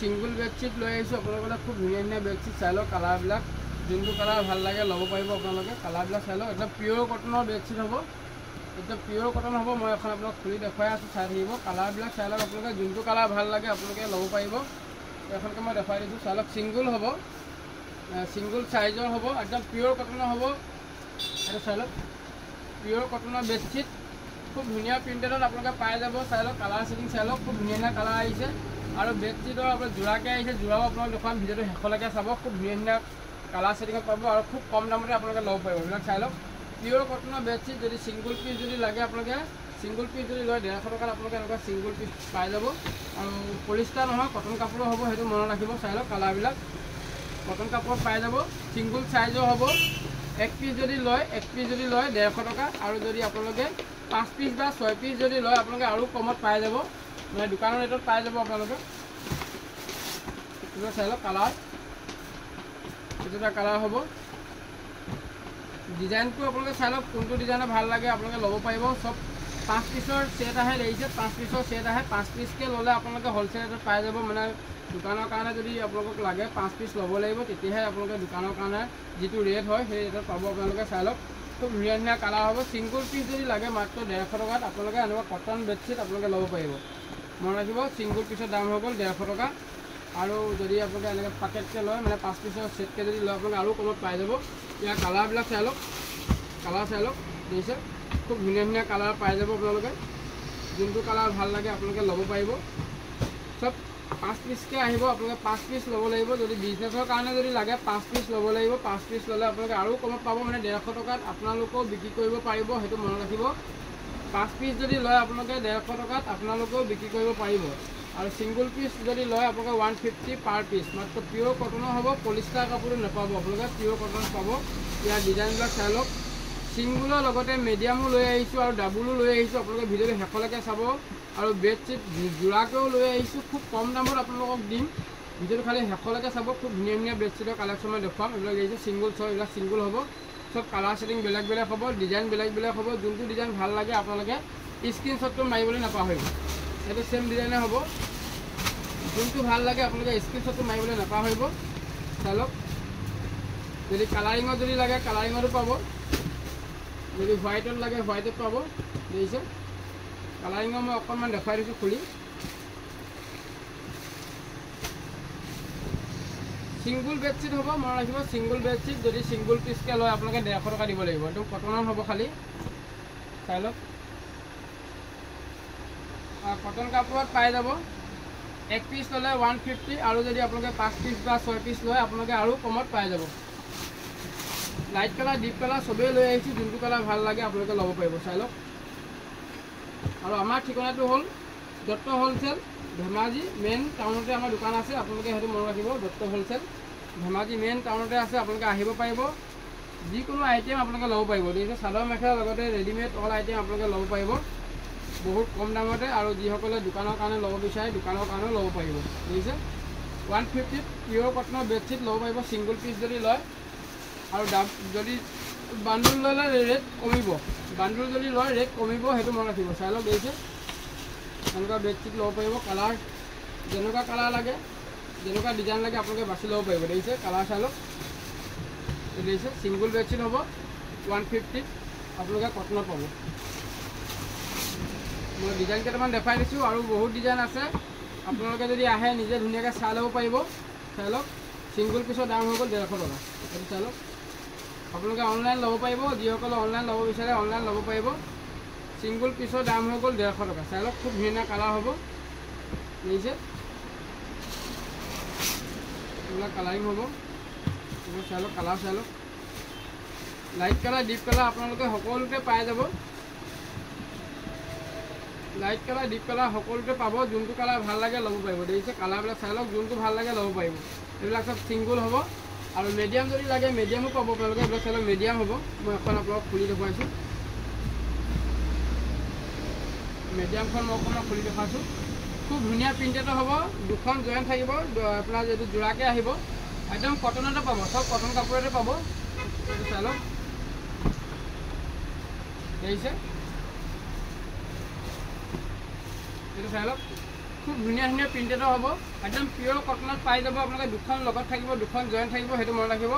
Single bedsheet লৈ আহিছোঁ আপোনালোকে খুব ধুনীয়া ধুনীয়া বেডশিট চাই লওক কালাৰবিলাক যোনটো কালাৰ ভাল লাগে ল'ব পাৰিব আপোনালোকে কালাৰবিলাক চাই লওক একদম পিয়'ৰ কটনৰ বেডশিট হ'ব একদম পিয়'ৰ কটন হ'ব মই এখন আপোনাক খুলি দেখুৱাই আছোঁ চাই থাকিব কালাৰবিলাক চাই লওক আপোনালোকে যোনটো কালাৰ ভাল লাগে আপোনালোকে ল'ব পাৰিব এখনকৈ মই দেখুৱাই দিছোঁ চাই লওক ছিংগুল হ'ব ছিংগুল চাইজৰ হ'ব একদম পিয়'ৰ কটনৰ হ'ব এইটো চাই লওক পিয়'ৰ কটনৰ বেডশিট খুব ধুনীয়া প্ৰিণ্টেডত আপোনালোকে পাই যাব চাই লওক কালাৰ ছেটিং চাই লওক খুব ধুনীয়া ধুনীয়া কালাৰ আহিছে আৰু বেডশিটৰ আপোনাৰ যোৰাকৈ আহিছে যোৰাও আপোনালোক দেখুৱাম ভিডিঅ'টো শেষলৈকে চাব খুব ধুনীয়া ধুনীয়া কালাৰ ছেটিঙত পাব আৰু খুব কম দামতে আপোনালোকে ল'ব পাৰিব এইবিলাক চাই লওক পিয়'ৰ কটনৰ বেডশিট যদি ছিংগুল পিচ যদি লাগে আপোনালোকে ছিংগুল পিচ যদি লয় 150 টকাত আপোনালোকে এনেকুৱা ছিংগুল পিচ পাই যাব আৰু পলিষ্টাৰ নহয় কটন কাপোৰো হ'ব সেইটো মনত ৰাখিব চাই লওক কালাৰবিলাক কটন কাপোৰত পাই যাব ছিংগুল চাইজৰ হ'ব এক পিচ যদি লয় 150 টকা আৰু যদি আপোনালোকে 5 পিচ বা 6 পিচ যদি লয় আপোনালোকে আৰু কমত পাই যাব মানে দোকানৰ ৰেটত পাই যাব আপোনালোকে এইটো চাই লওক কালাৰ এইটো এটা কালাৰ হ'ব ডিজাইনটো আপোনালোকে চাই লওক কোনটো ডিজাইনে ভাল লাগে আপোনালোকে ল'ব পাৰিব চব 5 পিচৰ ছেট আহে দেখিছে 5 পিচৰ ছেট আহে 5 পিচকৈ ল'লে আপোনালোকে হ'লচেল ৰেটত পাই যাব মানে দোকানৰ কাৰণে যদি আপোনালোকক লাগে 5 পিচ ল'ব লাগিব তেতিয়াহে আপোনালোকে দোকানৰ কাৰণে যিটো ৰেট হয় সেই ৰেটত পাব আপোনালোকে চাই লওক খুব ধুনীয়া ধুনীয়া কালাৰ হ'ব ছিংগুল পিচ যদি লাগে মাত্ৰ 150 টকাত আপোনালোকে এনেকুৱা কটন বেডশ্বীট আপোনালোকে ল'ব পাৰিব মনত ৰাখিব ছিংগুল পিচৰ দাম হৈ গ'ল 150 টকা আৰু যদি আপোনালোকে এনেকৈ পেকেটকৈ লয় মানে 5 পিচৰ ছেটকৈ যদি লয় আপোনালোকে আৰু কমত পাই যাব ইয়াৰ কালাৰবিলাক চাই লওক কালাৰ চাই লওক দেখিছে খুব ধুনীয়া ধুনীয়া কালাৰ পাই যাব আপোনালোকে যোনটো কালাৰ ভাল লাগে আপোনালোকে ল'ব পাৰিব চব 5 পিচকৈ আহিব আপোনালোকে 5 পিচ ল'ব লাগিব যদি বিজনেছৰ কাৰণে যদি লাগে 5 পিচ ল'ব লাগিব 5 পিচ ল'লে আপোনালোকে আৰু কমত পাব মানে 150 টকাত আপোনালোকেও বিক্ৰী কৰিব পাৰিব সেইটো মনত ৰাখিব 5 পিচ যদি লয় আপোনালোকে 150 টকাত আপোনালোকেও বিক্ৰী কৰিব পাৰিব আৰু ছিংগুল পিচ যদি লয় আপোনালোকে 150 পাৰ পিচ মাত্ৰ পিয়'ৰ কটনৰ হ'ব পলিষ্টাৰ কাপোৰো নাপাব আপোনালোকে পিয়'ৰ কটন পাব ইয়াৰ ডিজাইনবিলাক চাই লওক ছিংগুলৰ লগতে মিডিয়ামো লৈ আহিছোঁ আৰু ডাবুলো লৈ আহিছোঁ আপোনালোকে ভিডিঅ'টো শেষলৈকে চাব আৰু বেডশ্বীট যোৰাকৈও লৈ আহিছোঁ খুব কম দামত আপোনালোকক দিম ভিডিঅ'টো খালি শেষলৈকে চাব খুব ধুনীয়া ধুনীয়া বেডশ্বীটৰ কালেকশ্যন মই দেখুৱাম এইবিলাক দেখিছে ছিংগুল চব এইবিলাক ছিংগুল হ'ব চব কালাৰ ছেটিং বেলেগ বেলেগ হ'ব ডিজাইন বেলেগ বেলেগ হ'ব যোনটো ডিজাইন ভাল লাগে আপোনালোকে স্ক্ৰীনশ্বটটো মাৰিবলৈ নাপাহৰিব এইটো ছেম ডিজাইনে হ'ব যোনটো ভাল লাগে আপোনালোকে স্ক্ৰীনশ্বটটো মাৰিবলৈ নাপাহৰিব চাই লওক যদি কালাৰিঙত যদি লাগে কালাৰিঙতো পাব যদি হোৱাইটত লাগে হোৱাইটত পাব দেখিছে কালাৰিঙৰ মই অকণমান দেখুৱাই দিছোঁ খুলি ছিংগুল বেডশ্বীট হ'ব মনত ৰাখিব ছিংগুল বেডশ্বীট যদি ছিংগুল পিচকৈ লয় আপোনালোকে 150 টকা দিব লাগিব এইটো কটনৰ হ'ব খালি চাই লওক কটন কাপোৰত পাই যাব 1 পিচ ল'লে 150 আৰু যদি আপোনালোকে 5 পিচ বা 6 পিচ লয় আপোনালোকে আৰু কমত পাই যাব লাইট কালাৰ ডিপ কালাৰ চবেই লৈ আহিছোঁ যোনটো কালাৰ ভাল লাগে আপোনালোকে ল'ব পাৰিব চাই লওক আৰু আমাৰ ঠিকনাটো হ'ল দত্ত হ'লচেল ধেমাজি মেইন টাউনতে আমাৰ দোকান আছে আপোনালোকে সেইটো মনত ৰাখিব দত্ত হ'লচেল ধেমাজি মেইন টাউনতে আছে আপোনালোকে আহিব পাৰিব যিকোনো আইটেম আপোনালোকে ল'ব পাৰিব দেখিছে চাদৰ মেখেলাৰ লগতে ৰেডিমেড অল আইটেম আপোনালোকে ল'ব পাৰিব বহুত কম দামতে আৰু যিসকলে দোকানৰ কাৰণে ল'ব বিচাৰে দোকানৰ কাৰণেও ল'ব পাৰিব দেখিছে 150 পিয়'ৰ কটনৰ বেডশ্বীট ল'ব পাৰিব ছিংগুল পিচ যদি লয় আৰু যদি বাণ্ডুল ল'লে ৰেট কমিব বাণ্ডুল যদি লয় ৰেট কমিব সেইটো মনত ৰাখিব চাই লওক দেখিছে এনেকুৱা বেডশ্বীট ল'ব পাৰিব কালাৰ যেনেকুৱা কালাৰ লাগে যেনেকুৱা ডিজাইন লাগে আপোনালোকে বাছি ল'ব পাৰিব দেখিছে কালাৰ চাই লওক দেখিছে ছিংগুল বেডশ্বীট হ'ব 150 আপোনালোকে কটনত পাব মই ডিজাইন কেইটামান দেখাই দিছোঁ আৰু বহুত ডিজাইন আছে আপোনালোকে যদি আহে নিজে ধুনীয়াকৈ চাই ল'ব পাৰিব চাই লওক ছিংগুল পিচৰ দাম হৈ গ'ল 150 টকা এইটো চাই লওক আপোনালোকে অনলাইন ল'ব পাৰিব যিসকলে অনলাইন ল'ব বিচাৰে অনলাইন ল'ব পাৰিব ছিংগুল পিচৰ দাম হৈ গ'ল 150 টকা চাই লওক খুব ধুনীয়া কালাৰ হ'ব দেখিছে এইবিলাক কালাৰিং হ'ব এইবিলাক চাই লওক কালাৰ চাই লওক লাইট কালাৰ ডিপ কালাৰ আপোনালোকে সকলোতে পাই যাব লাইট কালাৰ ডিপ কালাৰ সকলোতে পাব যোনটো কালাৰ ভাল লাগে ল'ব পাৰিব দেখিছে কালাৰবিলাক চাই লওক যোনটো ভাল লাগে ল'ব পাৰিব এইবিলাক চব ছিংগুল হ'ব আৰু মিডিয়াম যদি লাগে মিডিয়ামো পাব আপোনালোকে এইবিলাক চাই লওক মিডিয়াম হ'ব মই এখন আপোনালোকক খুলি দেখুৱাইছোঁ মিডিয়ামখন মই অকণমান খুলি দেখুৱাইছোঁ খুব ধুনীয়া প্ৰিণ্টেডৰ হ'ব দুখন জইণ্ট থাকিব আপোনাৰ যিটো যোৰাকৈ আহিব একদম কটনতে পাব চব কটন কাপোৰতে পাব এইটো চাই লওক দেখিছে এইটো চাই লওক খুব ধুনীয়া ধুনীয়া প্ৰিণ্টেডৰ হ'ব একদম পিয়ৰ কটনত পাই যাব আপোনালোকে। দুখন লগত থাকিব, দুখন জইণ্ট থাকিব, সেইটো মনত ৰাখিব।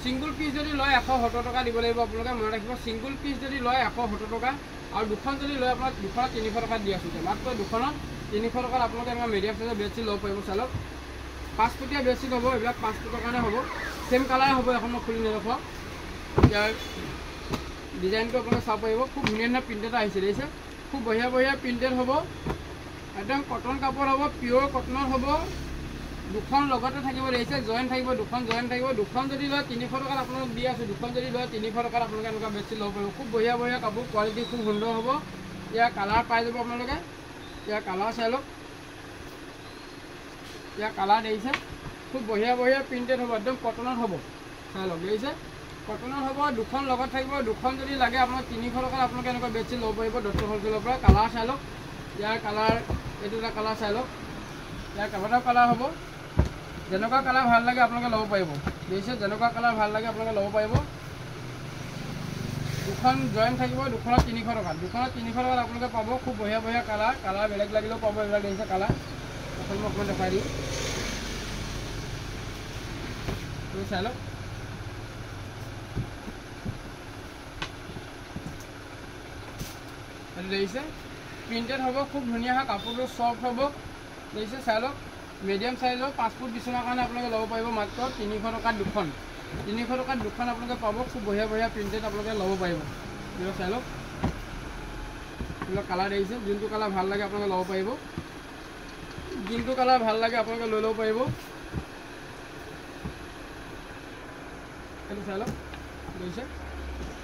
সিংগুল পিচ যদি লয় 170 টকা দিব লাগিব আপোনালোকে, মনত ৰাখিব। সিংগুল পিচ যদি লয় 170 টকা, আৰু দুখন যদি লয় আপোনাক দুখনত 300 টকা দি আছোঁ। মাত্ৰ দুখনত 300 টকাত আপোনালোকে এনেকুৱা মিডিয়াম চাইজৰ বেডশ্বীট ল'ব পাৰিব। চালক 5 ফুটীয়া বেডশ্বীট হ'ব, এইবিলাক 5 ফুটৰ কাৰণে হ'ব। চেম কালাৰে হ'ব, এখন মই খুলি নেদেখাওঁ। ইয়াৰ ডিজাইনটো আপোনালোকে চাব পাৰিব। খুব ধুনীয়া ধুনীয়া প্ৰিণ্টেড আহিছে, দেখিছে? খুব বঢ়িয়া বঢ়িয়া প্ৰিণ্টেড হ'ব, একদম কটন কাপোৰ হ'ব, পিয়ৰ কটনৰ হ'ব। দুখন লগতে থাকিব, দেখিছে? জইণ্ট থাকিব, দুখন জইণ্ট থাকিব। দুখন যদি লয় 300 টকাত আপোনালোক দি আছোঁ। দুখন যদি লয় 300 টকাত আপোনালোকে এনেকুৱা বেডশ্বীট ল'ব পাৰিব। খুব বঢ়িয়া বঢ়িয়া কাপোৰ, কোৱালিটি খুব সুন্দৰ হ'ব। ইয়াৰ কালাৰ পাই যাব আপোনালোকে। ইয়াৰ কালাৰ চাই লওক, ইয়াৰ কালাৰ দেখিছে? খুব বঢ়িয়া বঢ়িয়া প্ৰিণ্টেড হ'ব, একদম কটনত হ'ব। চাই লওক, দেখিছে? কটনত হ'ব, দুখন লগত থাকিব। দুখন যদি লাগে আপোনাক 300 টকাত আপোনালোকে এনেকুৱা বেডশ্বীট ল'ব পাৰিব দত্ত হ'লচেলৰ পৰা। কালাৰ চাই লওক, ইয়াৰ কালাৰ এইটো এটা কালাৰ চাই লওক। ইয়াৰ কেইবাটাও কালাৰ হ'ব, যেনেকুৱা কালাৰ ভাল লাগে আপোনালোকে ল'ব পাৰিব। দেখিছে? যেনেকুৱা কালাৰ ভাল লাগে আপোনালোকে ল'ব পাৰিব। দুখন জইণ্ট থাকিব, দুখনত 300 টকা। দুখনত 300 টকাত আপোনালোকে পাব। খুব বঢ়িয়া বঢ়িয়া কালাৰ, কালাৰ বেলেগ লাগিলেও পাব। এইবিলাক দেখিছে কালাৰ, অকল মই অকণমান দেখাই দিওঁ, চাই লওক। দেখিছে? প্ৰিণ্টেড হ'ব, খুব ধুনীয়া হয়, কাপোৰটো চফ্ট হ'ব। দেখিছে? চাই লওক, মিডিয়াম চাইজৰ 5 ফুট বিচনাৰ কাৰণে আপোনালোকে ল'ব পাৰিব মাত্ৰ 300 টকাত দুখন। 300 টকাত দুখন আপোনালোকে পাব। খুব বঢ়িয়া বঢ়িয়া প্ৰিণ্টেড আপোনালোকে ল'ব পাৰিব। এইবিলাক চাই লওক, এইবিলাক কালাৰ দেখিছে? যোনটো কালাৰ ভাল লাগে আপোনালোকে ল'ব পাৰিব। যোনটো কালাৰ ভাল লাগে আপোনালোকে লৈ ল'ব পাৰিব। সেইটো চাই লওক, দেখিছে?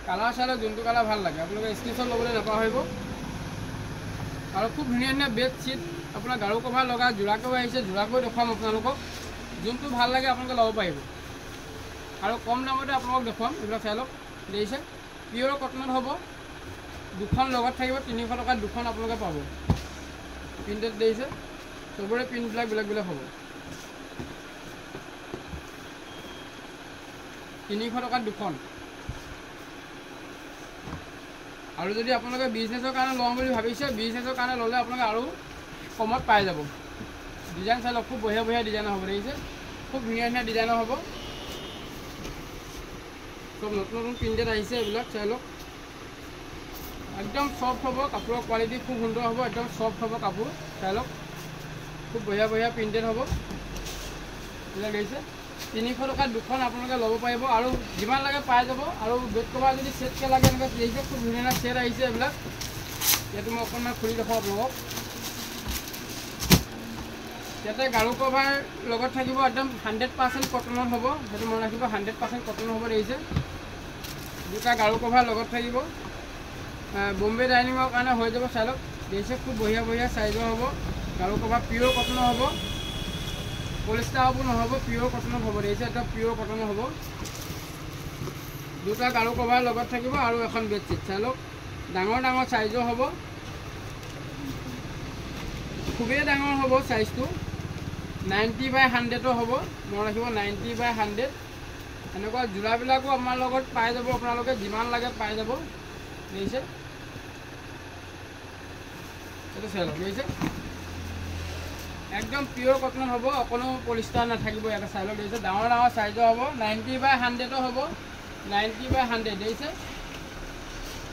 কালাৰ চাই লওক, যোনটো কালাৰ ভাল লাগে আপোনালোকে স্ক্ৰীনশ্বট ল'বলৈ নাপাহৰিব। আৰু খুব ধুনীয়া ধুনীয়া বেডশ্বীট, আপোনাৰ গাৰু কভাৰ লগা যোৰাকৈ আহিছে, যোৰাকৈ দেখুৱাম আপোনালোকক। যোনটো ভাল লাগে আপোনালোকে ল'ব পাৰিব, আৰু কম দামতে আপোনালোকক দেখুৱাম। এইবিলাক চাই লওক, দেখিছে? পিয়ৰ কটনত হ'ব, দুখন লগত থাকিব। 300 টকাত দুখন আপোনালোকে পাব। প্ৰিণ্টেড দেখিছে? চবৰে প্ৰিণ্টবিলাক বেলেগ বেলেগ হ'ব। 300 টকাত দুখন। আৰু যদি আপোনালোকে বিজনেছৰ কাৰণে ল'ম বুলি ভাবিছে, বিজনেছৰ কাৰণে ল'লে আপোনালোকে আৰু কমত পাই যাব। ডিজাইন চাই লওক, খুব বঢ়িয়া বঢ়িয়া ডিজাইনৰ হ'ব, দেখিছে? খুব ধুনীয়া ধুনীয়া ডিজাইনৰ হ'ব। চব নতুন নতুন প্ৰিণ্টেড আহিছে, এইবিলাক চাই লওক। একদম চফ্ট হ'ব, কাপোৰৰ কোৱালিটি খুব সুন্দৰ হ'ব, একদম চফ্ট হ'ব কাপোৰ। চাই লওক, খুব বঢ়িয়া বঢ়িয়া প্ৰিণ্টেড হ'ব। এইবিলাক দেখিছে? 300 টকাত দুখন আপোনালোকে ল'ব পাৰিব, আৰু যিমান লাগে পাই যাব। আৰু বেড কভাৰ যদি ছেটকৈ লাগে এনেকৈ দেখিছে? খুব ধুনীয়া ধুনীয়া ছেট আহিছে এইবিলাক। ইয়াতো মই অকণমান খুলি দেখাওঁ আপোনালোকক। ইয়াতে গাৰু কভাৰ লগত থাকিব, একদম 100% কটনত হ'ব। সেইটো মনত ৰাখিব, 100% কটন হ'ব। দেখিছে? দুটা গাৰু কভাৰ লগত থাকিব। বম্বে ডাইনিঙৰ কাৰণে হৈ যাব। চাই লওক, দেখিছে? খুব বঢ়িয়া বঢ়িয়া চাইজৰ হ'ব। গাৰু কভাৰ পিয়ৰ কটনৰ হ'ব, পলিষ্টাৰ হ'ব নহ'ব, পিয়ৰ কটনত হ'ব। দেখিছে? একদম পিয়ৰ কটনৰ হ'ব। দুটা গাৰু কভাৰ লগত থাকিব, আৰু এখন বেডশ্বীট। চাই লওক, ডাঙৰ ডাঙৰ চাইজৰ হ'ব, খুবেই ডাঙৰ হ'ব চাইজটো। 90/100 হ'ব, মনত ৰাখিব। 90/100। এনেকুৱা যোৰাবিলাকো আমাৰ লগত পাই যাব, আপোনালোকে যিমান লাগে পাই যাব। দেখিছে? এইটো চাই লওক, দেখিছে? একদম পিয়ৰ কটন হ'ব, অকণো পলিষ্টাৰ নাথাকিব ইয়াতে। চাই লওক, দেখিছে? ডাঙৰ ডাঙৰ চাইজৰ হ'ব, 90/100 হ'ব। 90/100, দেখিছে?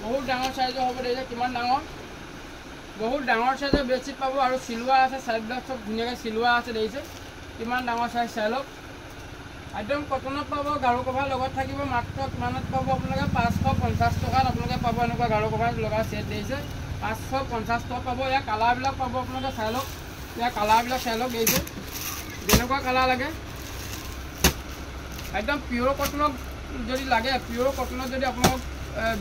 বহুত ডাঙৰ চাইজৰ হ'ব। দেখিছে কিমান ডাঙৰ? বহুত ডাঙৰ চাইজৰ বেডশ্বীট পাব, আৰু চিলোৱা আছে। চাইডবিলাক চব ধুনীয়াকৈ চিলোৱা আছে। দেখিছে? কিমান ডাঙৰ চাইজ? চাই লওক, একদম কটনত পাব। গাৰু কভাৰ লগত থাকিব। মাত্ৰ কিমানত পাব আপোনালোকে? 550 টকাত আপোনালোকে পাব এনেকুৱা গাৰু কভাৰ লগা ছেট। দেখিছে? 550 টকা পাব। ইয়াৰ কালাৰবিলাক পাব আপোনালোকে। চাই লওক, ইয়াৰ কালাৰবিলাক চাই লওক। দেখিছে? যেনেকুৱা কালাৰ লাগে, একদম পিয়ৰ কটনত যদি লাগে, পিয়ৰ কটনত যদি আপোনালোক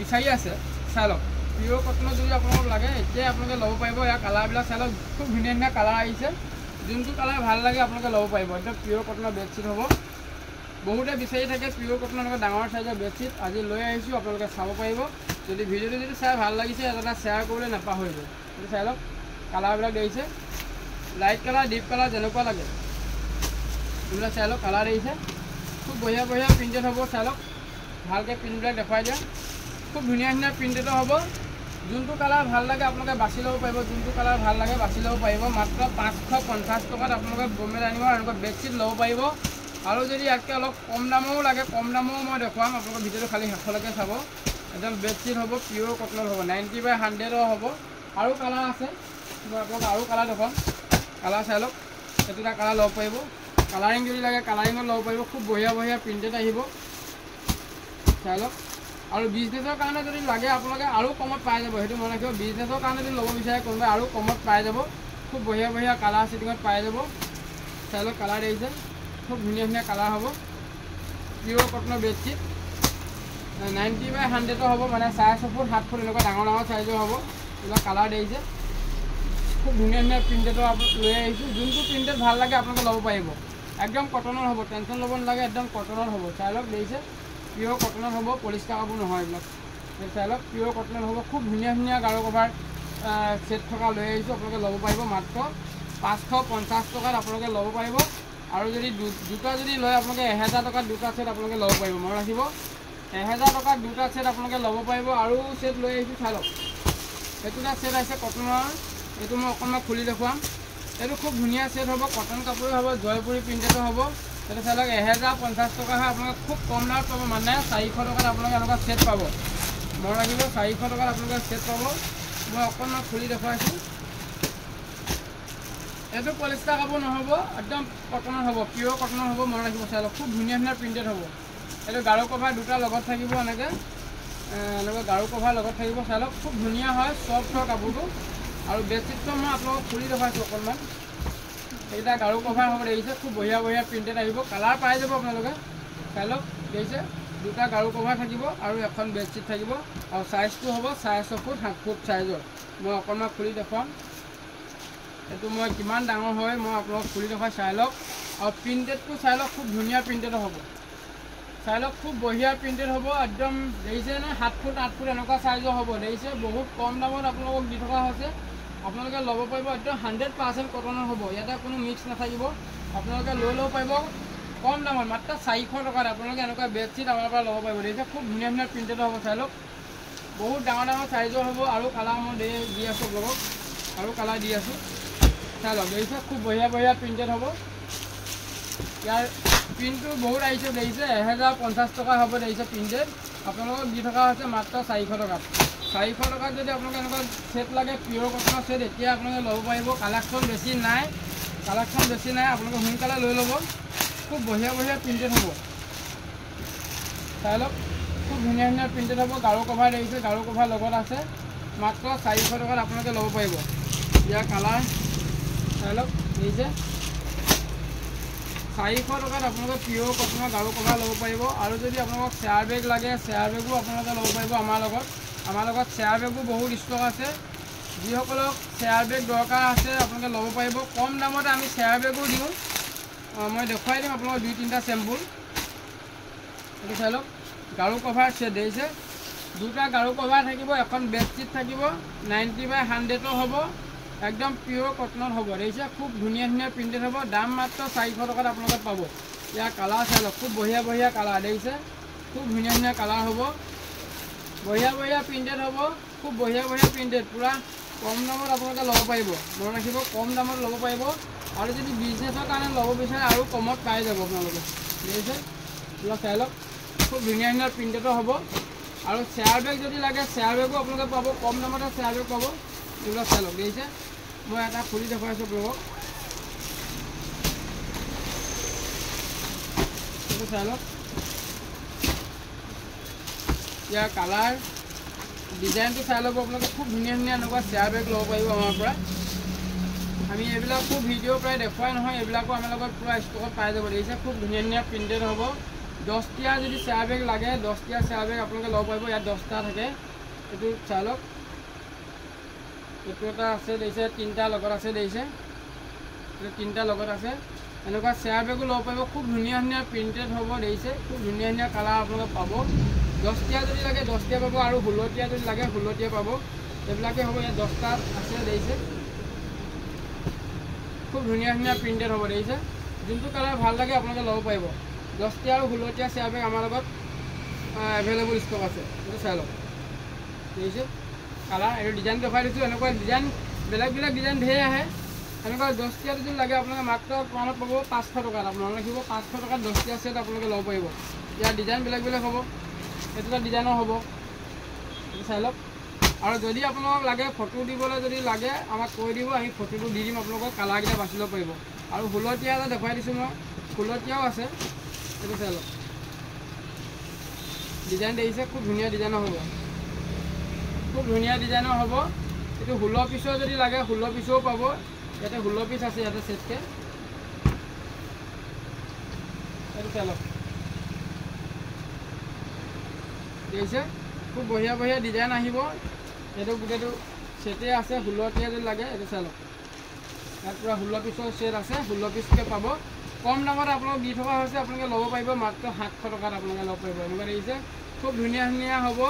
বিচাৰি আছে, চাই লওক। পিয়ৰ কটনত যদি আপোনালোক লাগে, এতিয়াই আপোনালোকে ল'ব পাৰিব। ইয়াৰ কালাৰবিলাক চাই লওক, খুব ধুনীয়া ধুনীয়া কালাৰ আহিছে। যোনটো কালাৰ ভাল লাগে আপোনালোকে ল'ব পাৰিব। একদম পিয়ৰ কটনৰ বেডশ্বীট হ'ব। বহুতে বিচাৰি থাকে পিয়ৰ কটনৰ এনেকুৱা ডাঙৰ চাইজৰ বেডশ্বীট। আজি লৈ আহিছোঁ, আপোনালোকে চাব পাৰিব। যদি ভিডিঅ'টো যদি চাই ভাল লাগিছে, এটা শ্বেয়াৰ কৰিবলৈ নাপাহৰিব। এইটো চাই লওক, কালাৰবিলাক দেখিছে? লাইট কালাৰ, ডিপ কালাৰ, যেনেকুৱা লাগে এইবিলাক চাই লওক। কালাৰ দেখিছে? খুব বঢ়িয়া বঢ়িয়া প্ৰিণ্টেড হ'ব। চাই লওক, ভালকৈ প্ৰিণ্টবিলাক দেখুৱাই দিয়া। খুব ধুনীয়া ধুনীয়া প্ৰিণ্টেডৰ হ'ব। যোনটো কালাৰ ভাল লাগে আপোনালোকে বাছি ল'ব পাৰিব, যোনটো কালাৰ ভাল লাগে বাছি ল'ব পাৰিব। মাত্ৰ 550 টকাত আপোনালোকে বোমবেড আনিব আৰু এনেকুৱা বেডশ্বীট ল'ব পাৰিব। আৰু যদি ইয়াতকৈ অলপ কম দামৰো লাগে, কম দামৰো মই দেখুৱাম, আপোনালোকৰ ভিডিঅ'টো খালি শেষলৈকে চাব। একদম বেডশ্বীট হ'ব, পিয়'ৰ কটনৰ হ'ব, 90/100 হ'ব। আৰু কালাৰ আছে, মই আপোনালোকক আৰু কালাৰ দেখুৱাম। কালাৰ চাই লওক, এইটো এটা কালাৰ ল'ব পাৰিব। কালাৰিং যদি লাগে কালাৰিঙত ল'ব পাৰিব, খুব বঢ়িয়া বঢ়িয়া প্ৰিণ্টেড আহিব, চাই লওক। আৰু বিজনেছৰ কাৰণে যদি লাগে আপোনালোকে আৰু কমত পাই যাব, সেইটো মনে ৰাখিব। বিজনেছৰ কাৰণে যদি ল'ব বিচাৰে কোনোবাই আৰু কমত পাই যাব, খুব বঢ়িয়া বঢ়িয়া কালাৰ ছেটিঙত পাই যাব। চাই লওক, কালাৰ দেখিছে, খুব ধুনীয়া ধুনীয়া কালাৰ হ'ব। পিয়'ৰ কটনৰ বেডশ্বীট 90/100 হ'ব, মানে 6.5 ফুট 7 ফুট এনেকুৱা ডাঙৰ ডাঙৰ চাইজৰ হ'ব। এইবিলাক কালাৰ দেখিছে, খুব ধুনীয়া ধুনীয়া প্ৰিণ্টেডৰ লৈ আহিছোঁ। যোনটো প্ৰিণ্টেড ভাল লাগে আপোনালোকে ল'ব পাৰিব। একদম কটনৰ হ'ব, টেনশ্যন ল'ব নালাগে, একদম কটনৰ হ'ব। চাই লওক দেখিছে, পিয়'ৰ কটনৰ হ'ব, পলিষ্টাৰ কাপোৰ নহয় এইবিলাক। চাই লওক, পিয়'ৰ কটনৰ হ'ব, খুব ধুনীয়া ধুনীয়া গাৰু কভাৰ ছেট থকা লৈ আহিছোঁ, আপোনালোকে ল'ব পাৰিব। মাত্ৰ 550 টকাত আপোনালোকে ল'ব পাৰিব। আৰু যদি দুটা যদি লয় আপোনালোকে 1000 টকাত দুটা ছেট আপোনালোকে ল'ব পাৰিব, মনত ৰাখিব। 1000 টকাত দুটা ছেট আপোনালোকে ল'ব পাৰিব। আৰু ছেট লৈ আহিছোঁ, চাই লওক, এইটো এটা ছেট আহিছে কটনৰ, এইটো মই অকণমান খুলি দেখুৱাম। এইটো খুব ধুনীয়া ছেট হ'ব, কটন কাপোৰে হ'ব, জয়পুৰী প্ৰিণ্টেডো হ'ব। এইটো চাই লওক, 1050 টকা হয়, আপোনালোকে খুব কম দামত পাব, মানে 400 টকাত আপোনালোকে এনেকুৱা ছেট পাব, মনত ৰাখিব। 400 টকাত আপোনালোকে ছেট পাব। মই অকণমান খুলি দেখুৱাইছোঁ। এইটো পলিষ্টাৰ কাপোৰ নহ'ব, একদম কটনৰ হ'ব, পিয়'ৰ কটনৰ হ'ব, মনত ৰাখিব। চাই লওক, খুব ধুনীয়া ধুনীয়া প্ৰিণ্টেড হ'ব। এইটো গাৰু কভাৰ দুটা লগত থাকিব, এনেকৈ গাৰু কভাৰ লগত থাকিব। চাই লওক, খুব ধুনীয়া হয়, চফ্ট হয় কাপোৰটো। আৰু বেডশ্বীটটো মই আপোনালোকক খুলি দেখুৱাইছোঁ অকণমান। এইকেইটা গাৰু কভাৰ হ'ব, দেখিছে, খুব বঢ়িয়া বঢ়িয়া প্ৰিণ্টেড আহিব, কালাৰ পাই যাব আপোনালোকে। চাই লওক, দেখিছে, দুটা গাৰু কভাৰ থাকিব আৰু এখন বেডশ্বীট থাকিব। আৰু চাইজটো হ'ব 6.5 ফুট 7 ফুট চাইজৰ। মই অকণমান খুলি দেখুৱাম, এইটো মই কিমান ডাঙৰ হয় মই আপোনালোকক খুলি দেখুৱাই। চাই লওক, আৰু প্ৰিণ্টেডটো চাই লওক, খুব ধুনীয়া প্ৰিণ্টেড হ'ব। চাই লওক, খুব বঢ়িয়া প্ৰিণ্টেড হ'ব, একদম দেখিছে নে, 7 ফুট 8 ফুট এনেকুৱা চাইজৰ হ'ব, দেখিছে। বহুত কম দামত আপোনালোকক দি থকা হৈছে, আপোনালোকে ল'ব পাৰিব। একদম 100% কটনৰ হ'ব, ইয়াতে কোনো মিক্স নাথাকিব। আপোনালোকে লৈ ল'ব পাৰিব কম দামত, মাত্ৰ 400 টকাত আপোনালোকে এনেকুৱা বেডশ্বীট আমাৰ পৰা ল'ব পাৰিব, দেখিছে। খুব ধুনীয়া ধুনীয়া প্ৰিণ্টেড হ'ব, চাই লওক, বহুত ডাঙৰ ডাঙৰ চাইজৰ হ'ব। আৰু কালাৰ মই দি আছোঁ আপোনালোকক, আৰু কালাৰ দি আছোঁ, চাই লওক, দেখিছে, খুব বঢ়িয়া বঢ়িয়া প্ৰিণ্টেড হ'ব। ইয়াৰ প্ৰিণ্টটো বহুত আহিছে, দেখিছে, 1050 টকা হ'ব, দেখিছে। প্ৰিণ্টেড আপোনালোকক দি থকা হৈছে মাত্ৰ 400 টকাত। 400 টকাত যদি আপোনালোকে এনেকুৱা ছেট লাগে, পিয়'ৰ কটনৰ ছেট, এতিয়া আপোনালোকে ল'ব পাৰিব। কালেকশ্যন বেছি নাই, আপোনালোকে সোনকালে লৈ ল'ব। খুব বঢ়িয়া বঢ়িয়া প্ৰিণ্টেড হ'ব, চাই লওক, খুব ধুনীয়া ধুনীয়া প্ৰিণ্টেড হ'ব। গাৰু কভাৰ দেখিছে, গাৰু কভাৰ লগত আছে, মাত্ৰ 400 টকাত আপোনালোকে ল'ব পাৰিব। ইয়াৰ কালাৰ চাই লওক, দেখিছে, 400 টকাত আপোনালোকে পিয়'ৰ কটনৰ গাৰু কভাৰ ল'ব পাৰিব। আৰু যদি আপোনালোকক চেয়াৰ বেগ লাগে, চেয়াৰ বেগো আপোনালোকে ল'ব পাৰিব আমাৰ লগত। চেয়াৰ বেগো বহুত ষ্টক আছে, যিসকলক চেয়াৰ বেগ দৰকাৰ আছে আপোনালোকে ল'ব পাৰিব। কম দামতে আমি চেয়াৰ বেগো দিওঁ, মই দেখুৱাই দিম আপোনালোকক 2-3টা চেম্পুল। এইটো চাই লওক, গাৰু কভাৰ ছেট, দেখিছে, দুটা গাৰু কভাৰ থাকিব, এখন বেডশ্বীট থাকিব, 90/100 হ'ব, একদম পিয়'ৰ কটনত হ'ব, দেখিছে। খুব ধুনীয়া ধুনীয়া প্ৰিণ্টেড হ'ব, দাম মাত্ৰ 400 টকাত আপোনালোকে পাব। ইয়াৰ কালাৰ চাই লওক, খুব বঢ়িয়া বঢ়িয়া কালাৰ, দেখিছে, খুব ধুনীয়া ধুনীয়া কালাৰ হ'ব, বঢ়িয়া বঢ়িয়া প্ৰিণ্টেড হ'ব, খুব বঢ়িয়া বঢ়িয়া প্ৰিণ্টেড, পূৰা কম দামত আপোনালোকে ল'ব পাৰিব, মনত ৰাখিব, কম দামত ল'ব পাৰিব। আৰু যদি বিজনেছৰ কাৰণে ল'ব বিচাৰে আৰু কমত পাই যাব আপোনালোকে, দেখিছে। এইবিলাক চাই লওক, খুব ধুনীয়া ধুনীয়া প্ৰিণ্টেডৰ হ'ব। আৰু চেয়াৰ বেগ যদি লাগে, চেয়াৰ বেগো আপোনালোকে পাব, কম দামতে চেয়াৰ বেগ পাব। এইবিলাক চাই লওক, দেখিছে, মই এটা খুলি দেখুৱাইছোঁ আপোনালোকক, এইটো চাই লওক। ইয়াৰ কালাৰ ডিজাইনটো চাই ল'ব আপোনালোকে, খুব ধুনীয়া ধুনীয়া এনেকুৱা চেয়াৰ বেগ ল'ব পাৰিব আমাৰ পৰা। আমি এইবিলাক খুব ভিডিঅ' প্ৰায় দেখুৱাই নহয়, এইবিলাকো আমাৰ লগত পূৰা ষ্টকত পাই যাব, দেখিছে। খুব ধুনীয়া ধুনীয়া প্ৰিণ্টেড হ'ব। 10টা যদি চেয়াৰ বেগ লাগে, 10টা চেয়াৰ বেগ আপোনালোকে ল'ব পাৰিব। ইয়াত 10টা থাকে, এইটো চাই লওক, এইটো এটা আছে, দেখিছে, 3টা লগত আছে, দেখিছে, এইটো 3টা লগত আছে। এনেকুৱা চেয়াৰ বেগো ল'ব পাৰিব, খুব ধুনীয়া ধুনীয়া প্ৰিণ্টেড হ'ব, দেখিছে, খুব ধুনীয়া ধুনীয়া কালাৰ আপোনালোকে পাব। 10টা যদি লাগে 10টা পাব, আৰু 16টা যদি লাগে 16টা পাব, এইবিলাকে হ'ব। ইয়াত 10টা আছে, দেখিছে, খুব ধুনীয়া ধুনীয়া প্ৰিণ্টেড হ'ব, দেখিছে। যোনটো কালাৰ ভাল লাগে আপোনালোকে ল'ব পাৰিব। 10টা আৰু 16টা চেয়াৰ বেগ আমাৰ লগত এভেইলেবল ষ্টক আছে, এইটো চাই লওক, দেখিছে। কালাৰ এই ডিজাইন দেখাই দিছোঁ। এনেকুৱা ডিজাইন বেলেগ বেলেগ ডিজাইন ধেৰ আহে। এনেকুৱা 10 টকীয়া যদি লাগে আপোনালোকে মাত্ৰ আপোনালোকে পাব 500 টকাত। আপোনালোকে লিখিব 500 টকাত 10 টকীয়া ছেট আপোনালোকে ল'ব পাৰিব। ইয়াৰ ডিজাইন বেলেগ বেলেগ হ'ব। এইটো এটা ডিজাইনৰ হ'ব, এইটো চাই লওক। আৰু যদি আপোনালোকক লাগে ফটো দিবলৈ যদি লাগে আমাক কৈ দিব, আমি ফটোটো দি দিম আপোনালোকক, কালাৰকেইটা বাছি ল'ব পাৰিব। আৰু ষোলতীয়া এটা দেখুৱাই দিছোঁ মই, ষোলতীয়াও আছে, এইটো চাই লওক। ডিজাইন দেখিছে, খুব ধুনীয়া ডিজাইনৰ হ'ব, খুব ধুনীয়া ডিজাইনৰ হ'ব। এইটো 16 পিছৰ যদি লাগে 16 পিছৰো পাব। ইয়াতে 16 পিছ আছে ইয়াতে ছেটকৈ, এইটো চাই লওক। দেখিছে, খুব বঢ়িয়া বঢ়িয়া ডিজাইন আহিব। এইটো গোটেইটো ছেটেই আছে, 16 যদি লাগে এইটো চাই লওক। ইয়াত পূৰা 16 পিছৰ ছেট আছে, 16 পিছকৈ পাব। কম দামত আপোনালোক দি থকা হৈছে, আপোনালোকে ল'ব পাৰিব মাত্ৰ 700 টকাত আপোনালোকে ল'ব পাৰিব। এনেকুৱা দেখিছে, খুব ধুনীয়া ধুনীয়া হ'ব।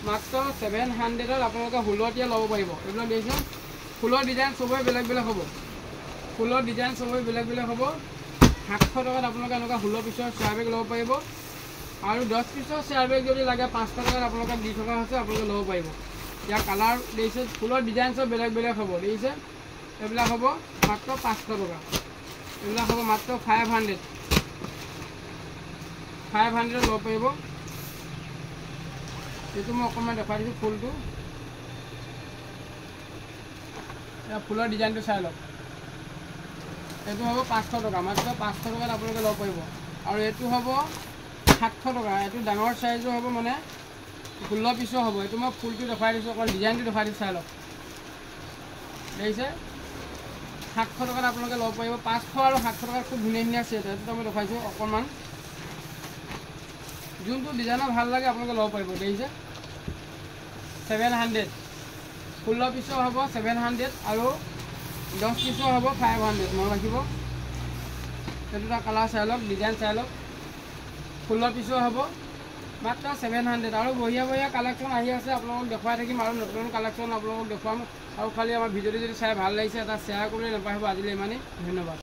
মাত্ৰ 700ত আপোনালোকে 16 ল'ব পাৰিব। এইবিলাক দেখিছে, ফুলৰ ডিজাইন চবৰে বেলেগ বেলেগ হ'ব, ফুলৰ ডিজাইন চবৰে বেলেগ বেলেগ হ'ব। 700 টকাত আপোনালোকে এনেকুৱা 16 পিছৰ চেয়াৰ বেগ ল'ব পাৰিব। আৰু 10 পিছৰ চেয়াৰ বেগ যদি লাগে 500 টকাত আপোনালোকে দি থকা হৈছে, আপোনালোকে ল'ব পাৰিব। ইয়াৰ কালাৰ দেখিছে, ফুলৰ ডিজাইন চব বেলেগ বেলেগ হ'ব। দেখিছে, এইবিলাক হ'ব মাত্ৰ 500 টকা। এইবিলাক হ'ব মাত্ৰ 500 ল'ব পাৰিব। এইটো মই অকণমান দেখাই দিছোঁ ফুলটো, ফুলৰ ডিজাইনটো চাই লওক। এইটো হ'ব 500 টকা, মাত্ৰ 500 টকাত আপোনালোকে ল'ব পাৰিব। আৰু এইটো হ'ব 700 টকা। এইটো ডাঙৰ চাইজৰ হ'ব, মানে 16 পিছৰ হ'ব। এইটো মই ফুলটো দেখাই দিছোঁ, অকণ ডিজাইনটো দেখাই দিছোঁ, চাই লওক। দেখিছে, 700 টকাত আপোনালোকে ল'ব পাৰিব। 500 আৰু 700 টকাত খুব ধুনীয়া ধুনীয়া ছেট। এইটো মই দেখাইছোঁ অকণমান, যোনটো ডিজাইনৰ ভাল লাগে আপোনালোকে ল'ব পাৰিব। দেখিছে, 700, 16 পিছৰ হ'ব 700 আৰু 10 পিছৰ হ'ব 500। মনত ৰাখিব, সেইটো এটা কালাৰ চাই লওক, ডিজাইন চাই লওক। 16 পিছৰ হ'ব মাত্ৰ 700। আৰু বঢ়িয়া বঢ়িয়া কালেকশ্যন আহি আছে, আপোনালোকক দেখুৱাই থাকিম। আৰু নতুন কালেকশ্যন আপোনালোকক দেখুৱাম। আৰু খালি আমাৰ ভিডিঅ'টো যদি চাই ভাল লাগিছে এটা শ্বেয়াৰ কৰিবলৈ নাপাহৰিব। আজিলৈ ইমানেই, ধন্যবাদ।